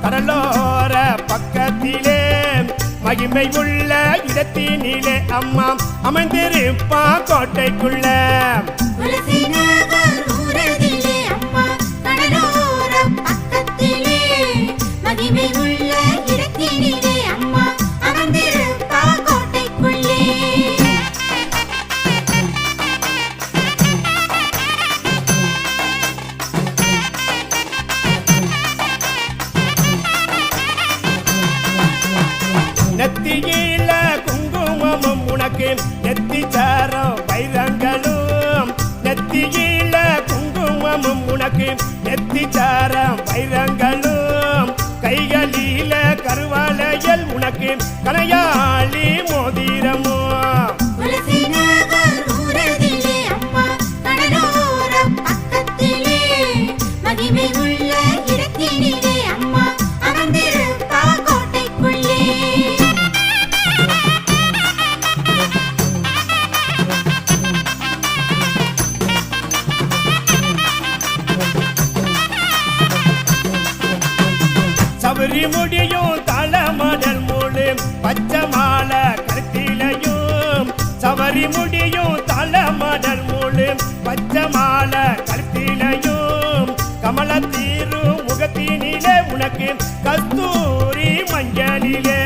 கடலோர பக்கத்திலே மகிமை உள்ள இடத்தினிலே அம்மா அமைந்திருப்பா கோட்டைக்குள்ள நெத்தியில குங்குமமும் உனக்கு நெத்தி சாரம் வைரங்களும் நெத்தியில குங்குமமும் உனக்கு நெத்தி சாரம் வைரங்களும் கைகளில கருவாலையல் உனக்கு கனையாளி மோதிரமோ சபரி முடியும் தளமடல் மூடு பச்சை மாலை கருத்திலையும் சபரி முடியும் தளமடல் மூடு பச்சை மாலை கருத்திலையும் கமல தீரு முகத்தினிலே உனக்கு கஸ்தூரி மஞ்சளிலே